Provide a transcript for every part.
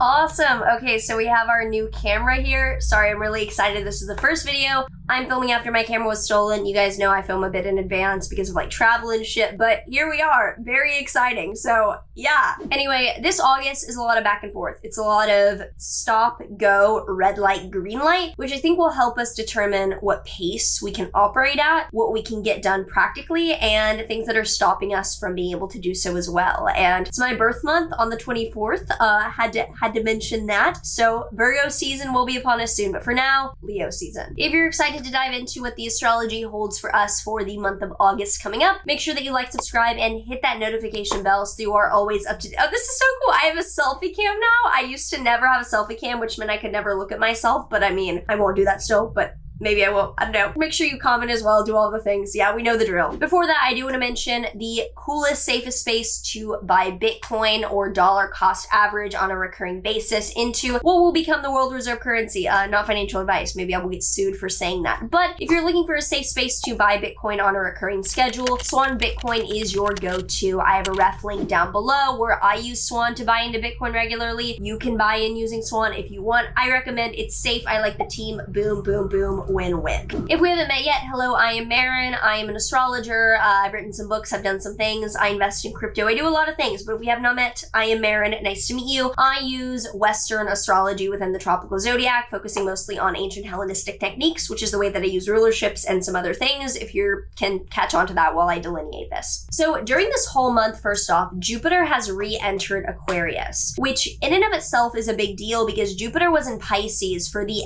Awesome. Okay, so we have our new camera here. Sorry, I'm really excited. This is the first video I'm filming after my camera was stolen. You guys know I film a bit in advance because of like travel and shit, but here we are. Very exciting. So yeah. Anyway, this August is a lot of back and forth. It's a lot of stop, go, red light, green light, which I think will help us determine what pace we can operate at, what we can get done practically, and things that are stopping us from being able to do so as well. And it's my birth month on the 24th. Had to mention that. So Virgo season will be upon us soon, but for now, Leo season. If you're excited to dive into what the astrology holds for us for the month of August coming up, make sure that you like, subscribe, and hit that notification bell so you are always up to date. Oh, this is so cool. I have a selfie cam now. I used to never have a selfie cam, which meant I could never look at myself, but I mean, I won't do that still, but maybe I will. I don't know. Make sure you comment as well. Do all the things. Yeah, we know the drill. Before that, I do want to mention the coolest, safest space to buy Bitcoin or dollar cost average on a recurring basis into what will become the world reserve currency. Not financial advice. Maybe I will get sued for saying that. But if you're looking for a safe space to buy Bitcoin on a recurring schedule, Swan Bitcoin is your go-to. I have a ref link down below where I use Swan to buy into Bitcoin regularly. You can buy in using Swan if you want. I recommend. It's safe. I like the team. Boom, boom, boom. Win-win. If we haven't met yet, hello, I am Maren. I am an astrologer. I've written some books. I've done some things. I invest in crypto. I do a lot of things, but if we have not met, I am Maren. Nice to meet you. I use Western astrology within the tropical zodiac, focusing mostly on ancient Hellenistic techniques, which is the way that I use rulerships and some other things, if you can catch on to that while I delineate this. So during this whole month, first off, Jupiter has re-entered Aquarius, which in and of itself is a big deal because Jupiter was in Pisces for the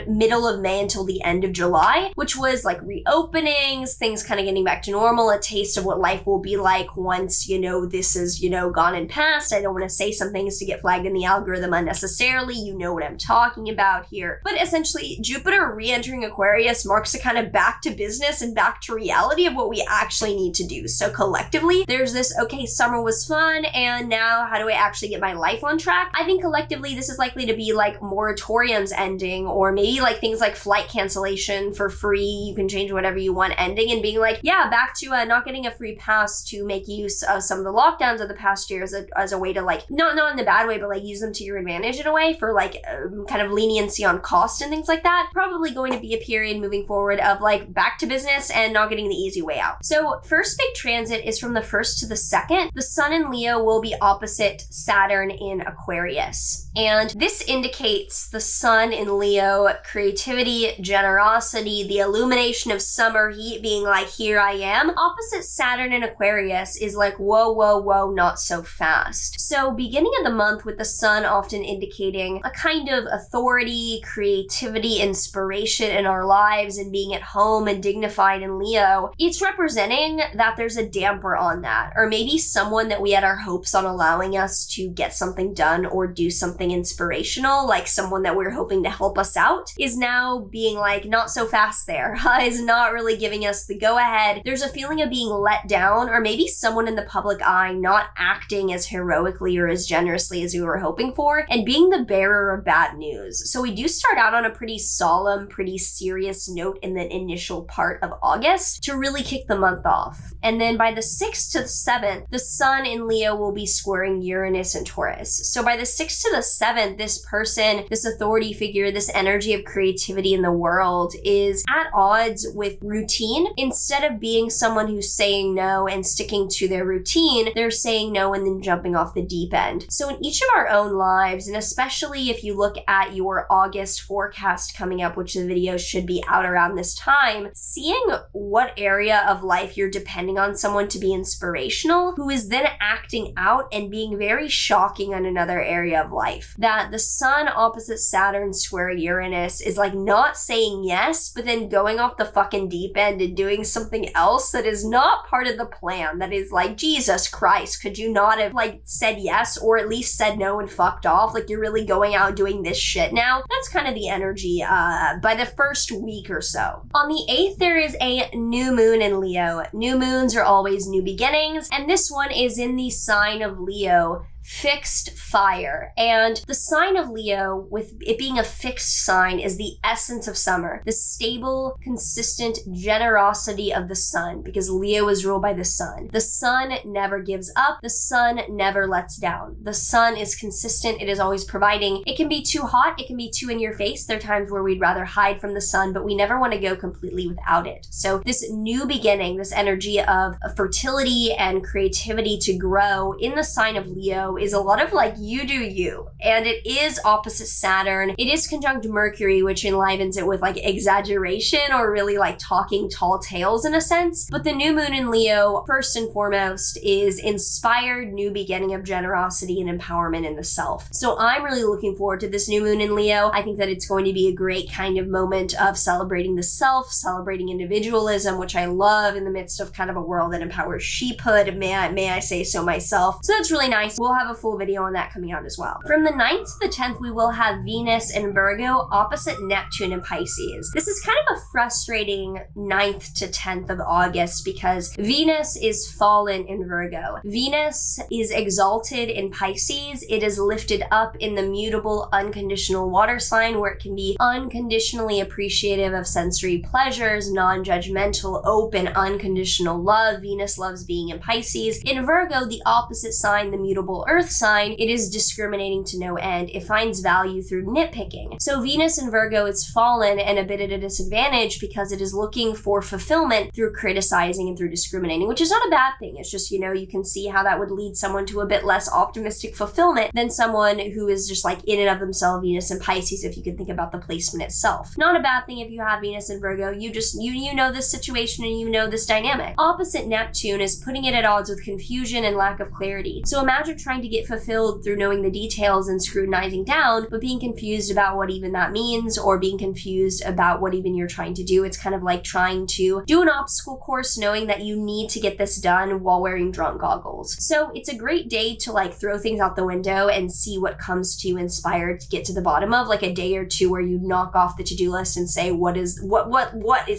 middle of May until the end of July, which was like reopenings, things kind of getting back to normal, a taste of what life will be like once, this is, gone and past. I don't want to say some things to get flagged in the algorithm unnecessarily. You know what I'm talking about here. But essentially, Jupiter re-entering Aquarius marks a kind of back to business and back to reality of what we actually need to do. So collectively, there's this, okay, summer was fun, and now how do I actually get my life on track? I think collectively, this is likely to be like moratoriums ending, or maybe like things like flight cancellation for free, you can change whatever you want ending, and being like, yeah, back to not getting a free pass to make use of some of the lockdowns of the past year as a way to like, not in the bad way, but like use them to your advantage in a way for like kind of leniency on cost and things like that. Probably going to be a period moving forward of like back to business and not getting the easy way out. So first big transit is from the 1st to the 2nd. The Sun in Leo will be opposite Saturn in Aquarius. And this indicates the Sun in Leo, creativity, generosity, the illumination of summer heat being like, here I am. Opposite Saturn in Aquarius is like, whoa, whoa, whoa, not so fast. So beginning of the month with the Sun often indicating a kind of authority, creativity, inspiration in our lives and being at home and dignified in Leo, it's representing that there's a damper on that. Or maybe someone that we had our hopes on allowing us to get something done or do something inspirational, like someone that we're hoping to help us out, is now being like, not so fast there, is not really giving us the go-ahead. There's a feeling of being let down, or maybe someone in the public eye not acting as heroically or as generously as we were hoping for, and being the bearer of bad news. So we do start out on a pretty solemn, pretty serious note in the initial part of August to really kick the month off. And then by the 6th to the 7th, the Sun in Leo will be squaring Uranus and Taurus. So by the 6th to the 7th, this person, this authority figure, this energy of creativity in the world is at odds with routine. Instead of being someone who's saying no and sticking to their routine, they're saying no and then jumping off the deep end. So in each of our own lives, and especially if you look at your August forecast coming up, which the video should be out around this time, seeing what area of life you're depending on someone to be inspirational, who is then acting out and being very shocking on another area of life. That the Sun opposite Saturn square Uranus is like not saying yes, but then going off the fucking deep end and doing something else that is not part of the plan, that is like, Jesus Christ, could you not have like said yes or at least said no and fucked off? Like, you're really going out doing this shit now? That's kind of the energy by the first week or so. On the 8th, there is a new moon in Leo. New moons are always new beginnings, and this one is in the sign of Leo, fixed fire. And the sign of Leo, with it being a fixed sign, is the essence of summer, the stable, consistent generosity of the sun, because Leo is ruled by the sun. The sun never gives up. The sun never lets down. The sun is consistent. It is always providing. It can be too hot. It can be too in your face. There are times where we'd rather hide from the sun, but we never want to go completely without it. So this new beginning, this energy of fertility and creativity to grow in the sign of Leo is a lot of like, you do you. And it is opposite Saturn. It is conjunct Mercury, which enlivens it with like exaggeration or really like talking tall tales in a sense. But the new moon in Leo, first and foremost, is inspired new beginning of generosity and empowerment in the self. So I'm really looking forward to this new moon in Leo. I think that it's going to be a great kind of moment of celebrating the self, celebrating individualism, which I love in the midst of kind of a world that empowers sheephood, may I say so myself. So that's really nice. We'll have a full video on that coming out as well. From the 9th to the 10th, we will have Venus in Virgo opposite Neptune in Pisces. This is kind of a frustrating 9th to 10th of August because Venus is fallen in Virgo. Venus is exalted in Pisces. It is lifted up in the mutable, unconditional water sign where it can be unconditionally appreciative of sensory pleasures, non-judgmental, open, unconditional love. Venus loves being in Pisces. In Virgo, the opposite sign, the mutable earth sign, it is discriminating to no end. It finds value through nitpicking. So Venus in Virgo is fallen and a bit at a disadvantage because it is looking for fulfillment through criticizing and through discriminating, which is not a bad thing. It's just, you can see how that would lead someone to a bit less optimistic fulfillment than someone who is just like in and of themselves Venus and Pisces, if you can think about the placement itself. Not a bad thing if you have Venus in Virgo. You know this situation and you know this dynamic. Opposite Neptune is putting it at odds with confusion and lack of clarity. So imagine trying to get fulfilled through knowing the details and scrutinizing down, but being confused about what even that means or being confused about what even you're trying to do. It's kind of like trying to do an obstacle course knowing that you need to get this done while wearing drunk goggles. So it's a great day to like throw things out the window and see what comes to you inspired to get to the bottom of, like a day or two where you knock off the to-do list and say what is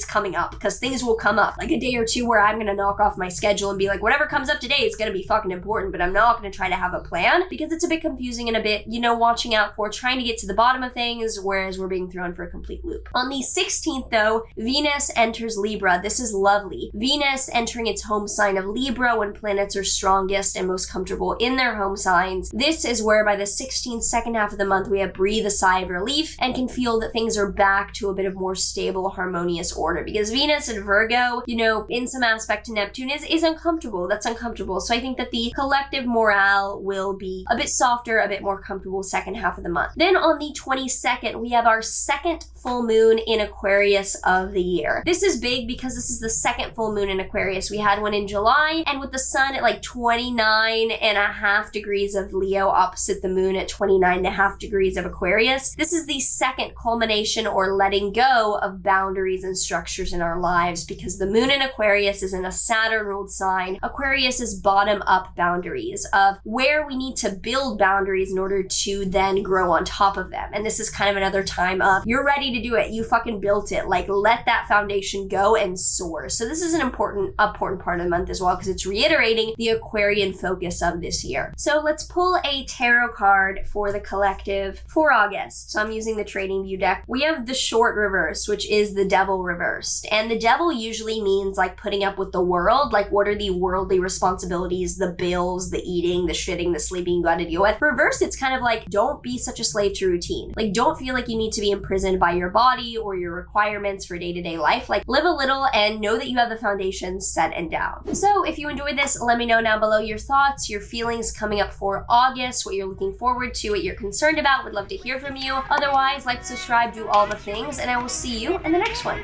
coming up, because things will come up. Like a day or two where I'm gonna knock off my schedule and be like, whatever comes up today is gonna be fucking important, but I'm not gonna try to have a plan because it's a bit confusing and a bit, watching out for trying to get to the bottom of things, whereas we're being thrown for a complete loop. On the 16th though, Venus enters Libra. This is lovely. Venus entering its home sign of Libra when planets are strongest and most comfortable in their home signs. This is where by the 16th, second half of the month, we have breathe a sigh of relief and can feel that things are back to a bit of more stable, harmonious order, because Venus in Virgo, in some aspect to Neptune is uncomfortable. That's uncomfortable. So I think that the collective morale will be a bit softer, a bit more comfortable second half of the month. Then on the 22nd, we have our second full moon in Aquarius of the year. This is big because this is the second full moon in Aquarius. We had one in July, and with the sun at like 29.5 degrees of Leo opposite the moon at 29.5 degrees of Aquarius. This is the second culmination or letting go of boundaries and structures in our lives, because the moon in Aquarius is in a Saturn-ruled sign. Aquarius is bottom-up boundaries of where we need to build boundaries in order to then grow on top of them. And this is kind of another time of, you're ready to do it. You fucking built it. Like, let that foundation go and soar. So this is an important part of the month as well, because it's reiterating the Aquarian focus of this year. So let's pull a tarot card for the collective for August. So I'm using the Trading View deck. We have the Short reverse, which is the Devil reversed. And the Devil usually means like putting up with the world. Like, what are the worldly responsibilities, the bills, the eating, the shitting, the sleeping you got to deal with. Reverse, it's kind of like, don't be such a slave to routine. Like, don't feel like you need to be imprisoned by your body or your requirements for day-to-day life. Like, live a little and know that you have the foundation set and down. So if you enjoyed this, let me know down below your thoughts, your feelings coming up for August, what you're looking forward to, what you're concerned about. Would love to hear from you. Otherwise, like, subscribe, do all the things, and I will see you in the next one.